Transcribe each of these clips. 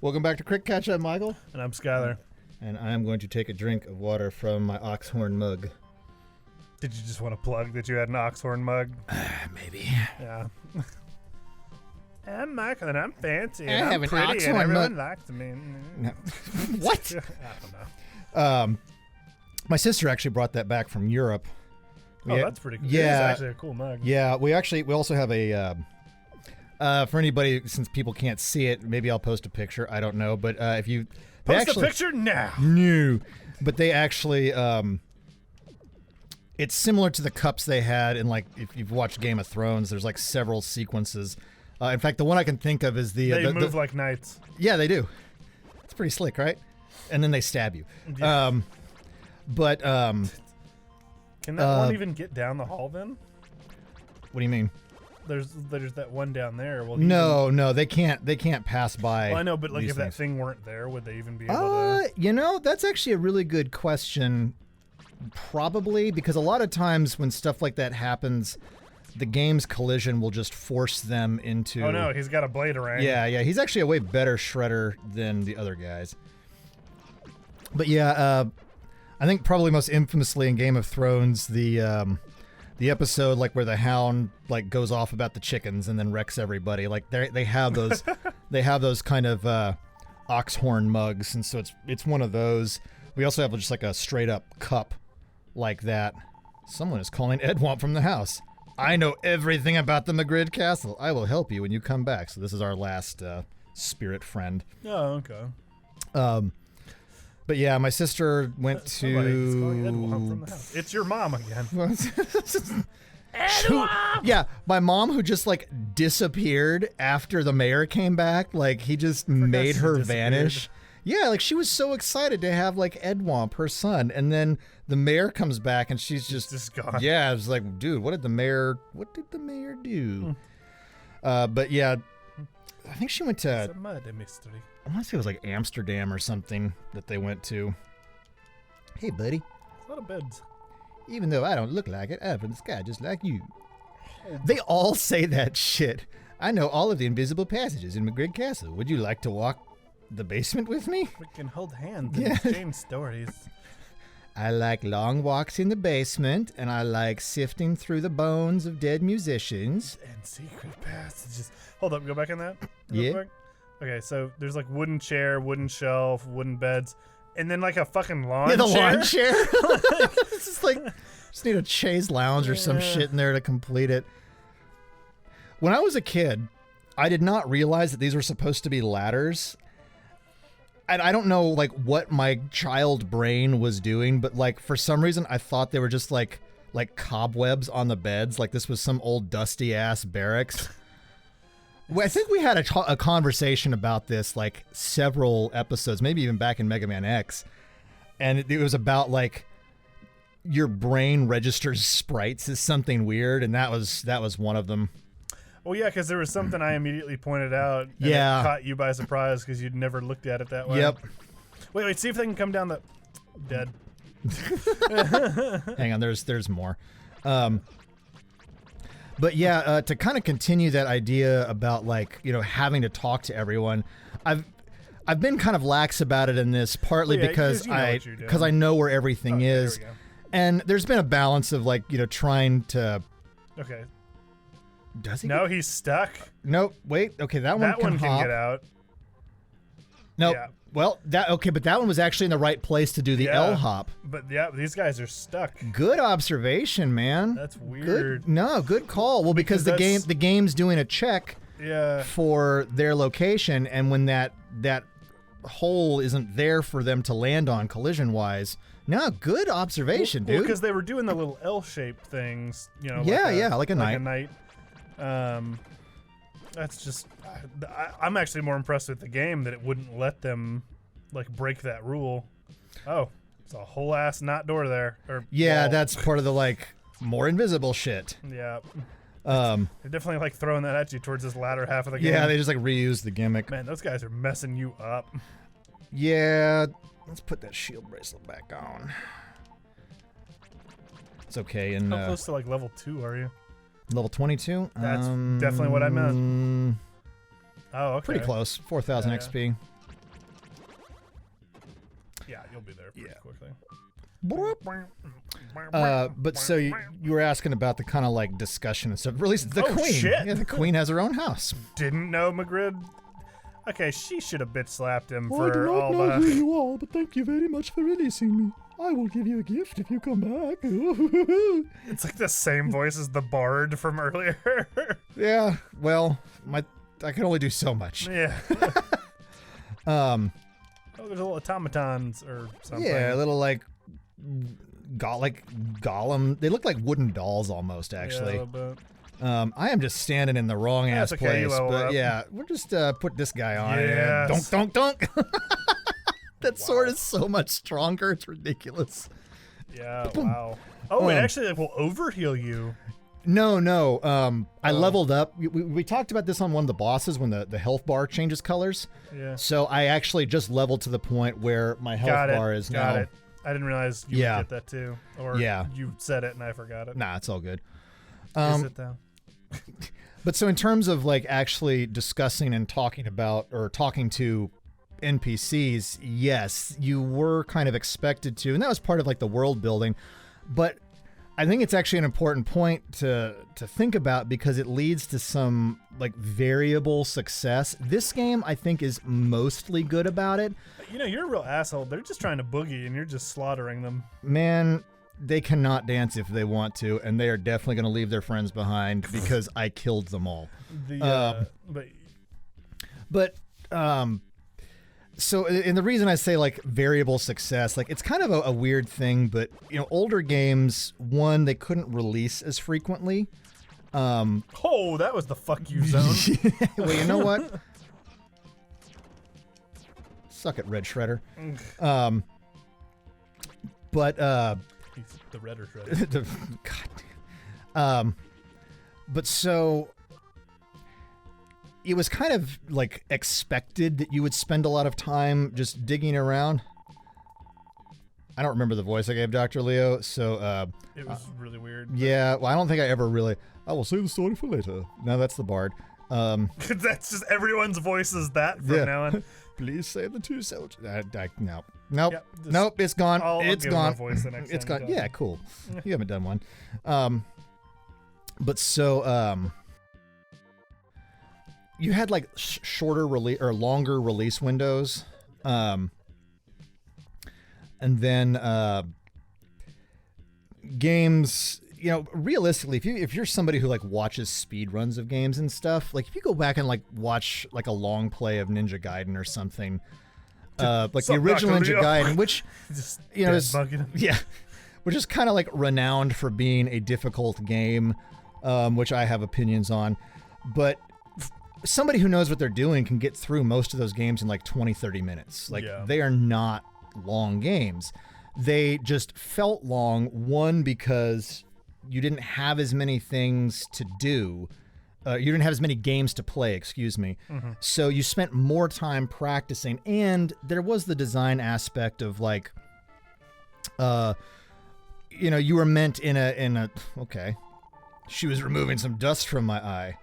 Welcome back to Crick Catch. I'm Michael. And I'm Skylar. And I'm going to take a drink of water from my Oxhorn mug. Did you just want to plug that you had an Oxhorn mug? Maybe. Yeah. I'm Michael and I'm fancy and I have I'm an pretty Oxhorn and everyone mug. likes me. No. What? I don't know. My sister actually brought that back from Europe. Oh, that's pretty cool. Yeah. It's actually a cool mug. Yeah, we also have a, for anybody, since people can't see it, maybe I'll post a picture. I don't know, but if you... Post a picture now. No. But they actually, it's similar to the cups they had in, like, if you've watched Game of Thrones, there's, like, several sequences. In fact, the one I can think of is the... They move like knights. Yeah, they do. It's pretty slick, right? And then they stab you. Yeah. Can that one even get down the hall then? What do you mean? There's that one down there. Well, No, they can't pass by. Well, I know, but like these if that things. thing weren't there, would they even be able to? You know, that's actually a really good question. Probably, because a lot of times when stuff like that happens, the game's collision will just force them into... Oh no, he's got a blade around. Yeah, he's actually a way better shredder than the other guys. But yeah, I think probably most infamously in Game of Thrones, the episode like where the Hound like goes off about the chickens and then wrecks everybody. Like they have those they have those kind of Oxhorn mugs, and so it's one of those. We also have just like a straight up cup like that. Someone is calling Edwomp from the house. I know everything about the Magritte Castle. I will help you when you come back. So this is our last spirit friend. Oh, okay. But yeah, my sister went Somebody's calling to... Edwomp from the house. It's your mom again. Yeah, my mom who just like disappeared after the mayor came back. Like he just made she her disappeared. vanish. Yeah, like she was so excited to have like Edwomp, her son, and then the mayor comes back and she's just gone. Yeah, I was like, dude, what did the mayor do? But yeah, I think she went to... It's a murder mystery. I want to say it was like Amsterdam or something that they went to. Hey, buddy. A lot of beds. Even though I don't look like it, I'm from the sky just like you. They all say that shit. I know all of the invisible passages in Magritte Castle. Would you like to walk the basement with me? We can hold hands and Yeah. exchange stories. I like long walks in the basement, and I like sifting through the bones of dead musicians. And secret passages. Hold up, go back in that. Yeah. Real quick. Okay, so there's like wooden chair, wooden shelf, wooden beds, and then like a fucking lawn Yeah, the chair. lawn chair. It's just like, just need a chaise lounge or some shit in there to complete it. When I was a kid, I did not realize that these were supposed to be ladders. And I don't know like what my child brain was doing, but like for some reason I thought they were just like cobwebs on the beds. Like this was some old dusty ass barracks. Well, I think we had a conversation about this like several episodes, maybe even back in Mega Man X. And it was about like your brain registers sprites as something weird, and that was one of them. Oh yeah, because there was something I immediately pointed out. And Yeah. it caught you by surprise because you'd never looked at it that way. Yep. Wait, see if they can come down the... Dead. Hang on, there's more. But yeah, to kind of continue that idea about like, you know, having to talk to everyone, I've been kind of lax about it in this, partly Well, yeah, because 'cause you know what you're doing. I know where everything Oh, is. there we go. And there's been a balance of like, you know, trying to... Okay. Does he? No, he's stuck. Nope. Wait. Okay, that one That can one can hop. get out. Nope. Yeah. Well, but that one was actually in the right place to do the Yeah. L hop. But yeah, these guys are stuck. Good observation, man. That's weird. Good call. Well, because the that's- game's doing a check Yeah. for their location, and when that hole isn't there for them to land on collision wise. No, good observation, dude. Because they were doing the little L-shaped things, you know. Yeah, like a knight. knight. That's just. I'm actually more impressed with the game that it wouldn't let them, like, break that rule. Oh, it's a whole ass knot door there. Or Yeah, wall. that's part of the like more invisible shit. Yeah. Um, They're definitely like throwing that at you towards this latter half of the game. yeah, they just like reuse the gimmick. Man, those guys are messing you up. Yeah, let's put that shield bracelet back on. It's okay. And How close to like level 2 are you? level 22. That's definitely what I meant. Oh, okay. Pretty close. 4,000 Yeah. XP. You'll be there pretty quickly. But so you were asking about the kind of like discussion and stuff. Really, the queen. Shit. Yeah, the queen has her own house. Didn't know Magrid. Okay, she should have bitch slapped him I for do not all know the. who you are, but thank you very much for releasing me. I will give you a gift if you come back. It's like the same voice as the bard from earlier. Yeah. Well, I can only do so much. Yeah. Um. Oh, there's little automatons or something. Yeah, a little like golem. They look like wooden dolls almost, actually. Yeah, a little bit. I am just standing in the wrong ass That's okay, you place, level but up. yeah, we'll just put this guy on. Yes. And dunk, dunk, dunk. That sword is so much stronger. It's ridiculous. Yeah, wow. Oh, it Um, actually will overheal you. No. I leveled up. We talked about this on one of the bosses when the health bar changes colors. Yeah. So I actually just leveled to the point where my health Got it. bar is Got now. it. I didn't realize you Yeah. would get that too. Or Yeah. you said it and I forgot it. Nah, it's all good. Is it though? But so in terms of like actually discussing and talking about or talking to NPCs, yes, you were kind of expected to, and that was part of like the world building. But I think it's actually an important point to think about because it leads to some like variable success. This game, I think, is mostly good about it. You know, you're a real asshole. They're just trying to boogie and you're just slaughtering them. Man, they cannot dance if they want to, and they are definitely going to leave their friends behind because I killed them all. But so, and the reason I say like variable success, like it's kind of a weird thing, but you know, older games, one, they couldn't release as frequently. Oh, that was the fuck you zone. Well, you know what? Suck it, Red Shredder. But He's the redder shredder. God. But so it was kind of like expected that you would spend a lot of time just digging around. I don't remember the voice I gave Dr. Leo, so It was really weird. yeah. Well, I don't think I ever really. I will save the story for later. No, that's the bard. That's just everyone's voice is that from Yeah. now on. Please save the two soldiers. No. Yeah, just- Nope. It's gone. I'll It's give him a gone. voice the next It's time gone. he does Yeah, it. cool. You haven't done one. But so you had like shorter release or longer release windows. And then games, you know, realistically, if you're somebody who like watches speed runs of games and stuff, like if you go back and like watch like a long play of Ninja Gaiden or something, like the Something original not Ninja gonna be- Gaiden, which Just you know, dead is, bugging him. yeah, which is kind of like renowned for being a difficult game, which I have opinions on, but somebody who knows what they're doing can get through most of those games in like 20-30 minutes. Like Yeah. they are not long games. They just felt long, one, because you didn't have as many things to do. You didn't have as many games to play, excuse me. So you spent more time practicing, and there was the design aspect of like, you know, you were meant in a okay. She was removing some dust from my eye.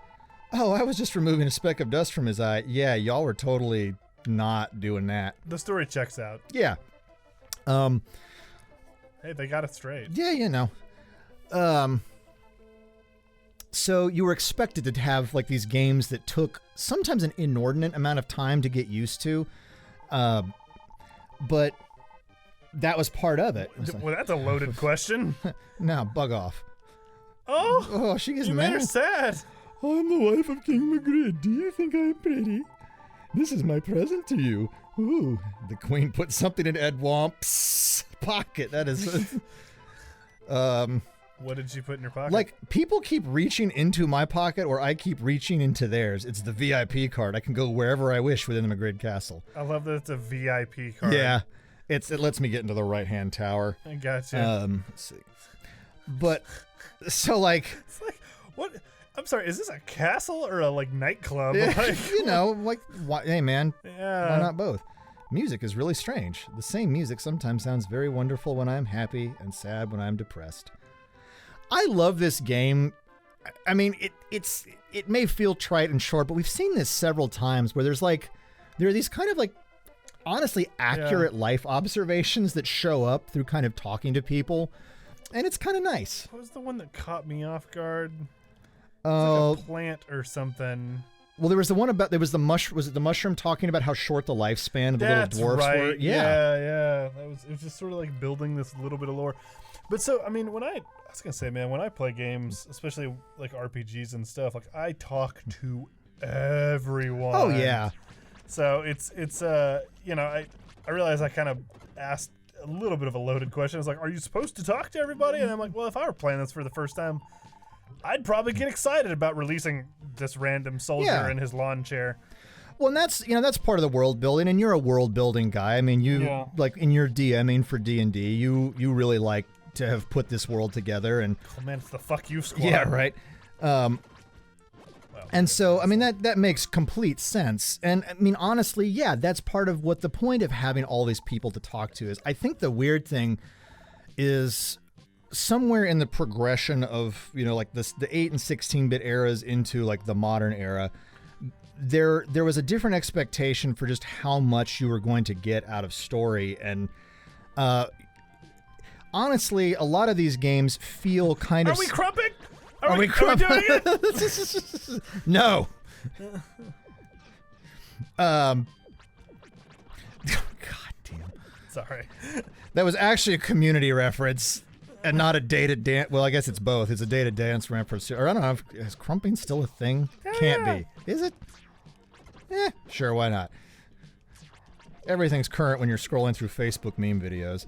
Oh, I was just removing a speck of dust from his eye. Yeah, y'all were totally not doing that. The story checks out. Yeah. Hey, they got it straight. Yeah, you know. So you were expected to have like these games that took sometimes an inordinate amount of time to get used to, but that was part of it. It's like, Well, that's a loaded question. no, bug off. Oh, Oh, she gets you made her mad. sad. I'm the wife of King Magrid. Do you think I'm pretty? This is my present to you. Ooh. The queen put something in Ed Womp's pocket. That is, What did she put in your pocket? like people keep reaching into my pocket, or I keep reaching into theirs. It's the VIP card. I can go wherever I wish within the Magrid Castle. I love that it's a VIP card. Yeah, it lets me get into the right hand tower. I gotcha. Let's see. But so like, It's like, what? I'm sorry, is this a castle or a like nightclub? Like, you know, like hey man, yeah. why not both? Music is really strange. The same music sometimes sounds very wonderful when I'm happy and sad when I'm depressed. I love this game. I mean, it may feel trite and short, but we've seen this several times where there are these kind of like honestly accurate life observations that show up through kind of talking to people, and it's kind of nice. What was the one that caught me off guard? Oh, Like a plant or something. well, there was the one about there was the mushroom. Was it the mushroom talking about how short the lifespan of the That's little dwarfs right. were? Yeah. It was just sort of like building this little bit of lore. But so, I mean, I was gonna say, man, when I play games, especially like RPGs and stuff, like I talk to everyone. Oh yeah. So it's you know, I realize I kind of asked a little bit of a loaded question. It's like, are you supposed to talk to everybody? And I'm like, well, if I were playing this for the first time, I'd probably get excited about releasing this random soldier Yeah. in his lawn chair. Well, and that's part of the world building, and you're a world building guy. I mean, you Yeah. like in your DMing for D&D, you really like to have put this world together, and Oh man, it's the fuck you squad. yeah, right. Well, And so, I mean, that makes complete sense. And I mean, honestly, yeah, that's part of what the point of having all these people to talk to is. I think the weird thing is somewhere in the progression of, you know, like the 8 and 16-bit eras into like the modern era, there was a different expectation for just how much you were going to get out of story. And honestly, a lot of these games feel kind are of... we crumping? Are we doing it? No. God damn. Sorry. That was actually a community reference and not a Data Dance. Well, I guess it's both. It's a Data Dance reference. Or I don't know. Is crumping still a thing? Can't yeah. be. Is it? Sure, why not? Everything's current when you're scrolling through Facebook meme videos.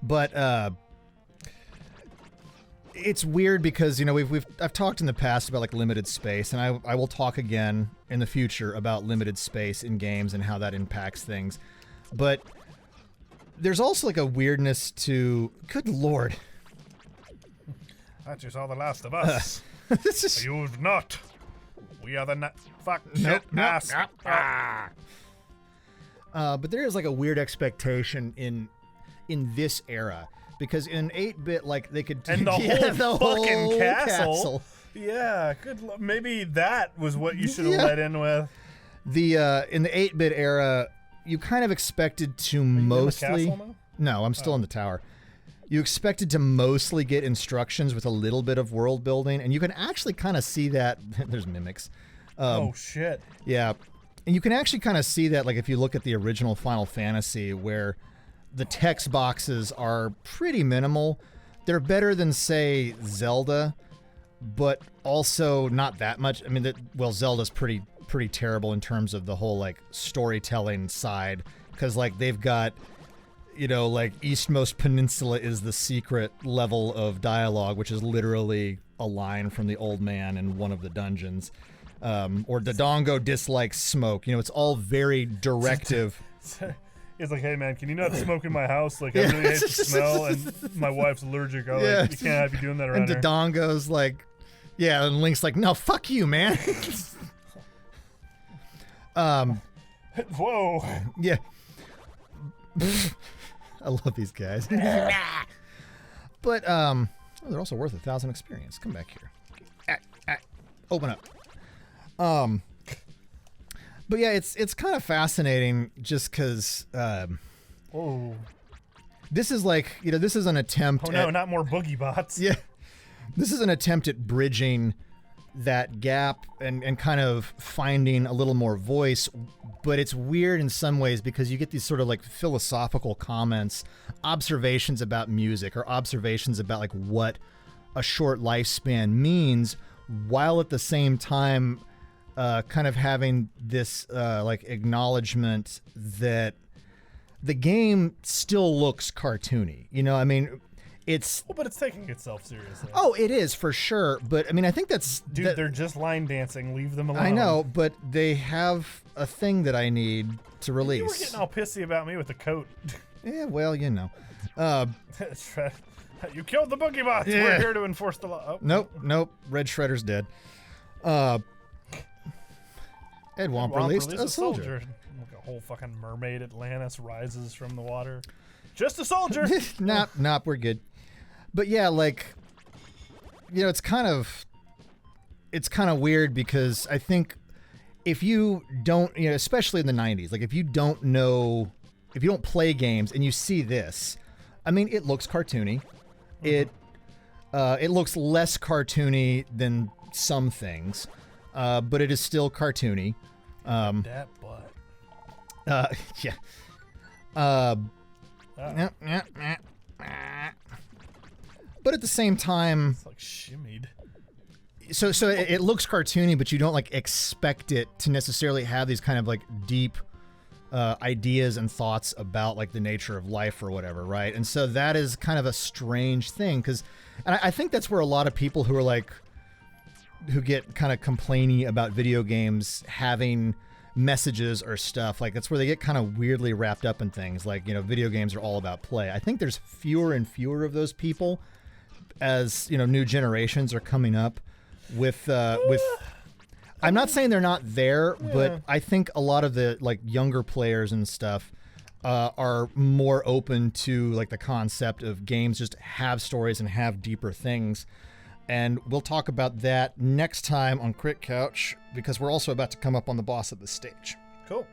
But it's weird because, you know, I've talked in the past about like limited space, and I will talk again in the future about limited space in games and how that impacts things. But there's also like a weirdness to, good lord. I just saw The Last of Us. This is You've not. We are the fuck Nope, shit nope, ass. but there is like a weird expectation in this era. Because in 8-bit, like, they could... And the yeah, whole the fucking whole castle. Yeah, maybe that was what you should have Yeah. let in with. In the 8-bit era, you kind of expected to In the mostly... castle now? No, I'm still in the tower. You expected to mostly get instructions with a little bit of world building, and you can actually kind of see that... There's mimics. Oh, shit. Yeah. And you can actually kind of see that, like, if you look at the original Final Fantasy, where the text boxes are pretty minimal. They're better than, say, Zelda, but also not that much. I mean, Zelda's pretty terrible in terms of the whole, like, storytelling side, because, like, they've got, you know, like, Eastmost Peninsula is the secret level of dialogue, which is literally a line from the old man in one of the dungeons. Or Dodongo dislikes smoke. You know, it's all very directive. It's like, hey, man, can you not smoke in my house? Like, I really hate the smell, and my wife's allergic. You can't have you doing that around And here. Dodongo's like, yeah, and Link's like, no, fuck you, man. Whoa. Yeah. I love these guys. But, they're also worth 1,000 experience. Come back here. Open up. But yeah, it's kind of fascinating just because Whoa. this is like, you know, this is an attempt Oh, no, at, not more boogie bots. yeah, this is an attempt at bridging that gap and kind of finding a little more voice, but it's weird in some ways because you get these sort of like philosophical comments, observations about music or observations about like what a short lifespan means, while at the same time kind of having this like acknowledgement that the game still looks cartoony. You know, I mean, it's... Well, but it's taking itself seriously. Oh, it is for sure. But I mean, I think that's... Dude, they're just line dancing. Leave them alone. I know, but they have a thing that I need to release. You were getting all pissy about me with the coat. Yeah, well, you know. You killed the boogie bots. Yeah. We're here to enforce the law. Oh. Nope. Red Shredder's dead. Ed Womp released a soldier. Like a whole fucking mermaid Atlantis rises from the water. Just a soldier. Nope, we're good. But yeah, like, you know, it's kind of weird because I think if you don't, especially in the 90s, like if you don't play games and you see this, I mean, it looks cartoony. It looks less cartoony than some things, but it is still cartoony. That butt. Yeah. But at the same time, It's like shimmied. so it looks cartoony, but you don't like expect it to necessarily have these kind of like deep ideas and thoughts about like the nature of life or whatever, right? And so that is kind of a strange thing because, and I think that's where a lot of people who get kind of complainy about video games having messages or stuff, like that's where they get kind of weirdly wrapped up in things like, video games are all about play. I think there's fewer and fewer of those people as, new generations are coming up with I'm not saying they're not there, but I think a lot of the like younger players and stuff are more open to like the concept of games just have stories and have deeper things. And we'll talk about that next time on Crit Couch because we're also about to come up on the boss of the stage. Cool.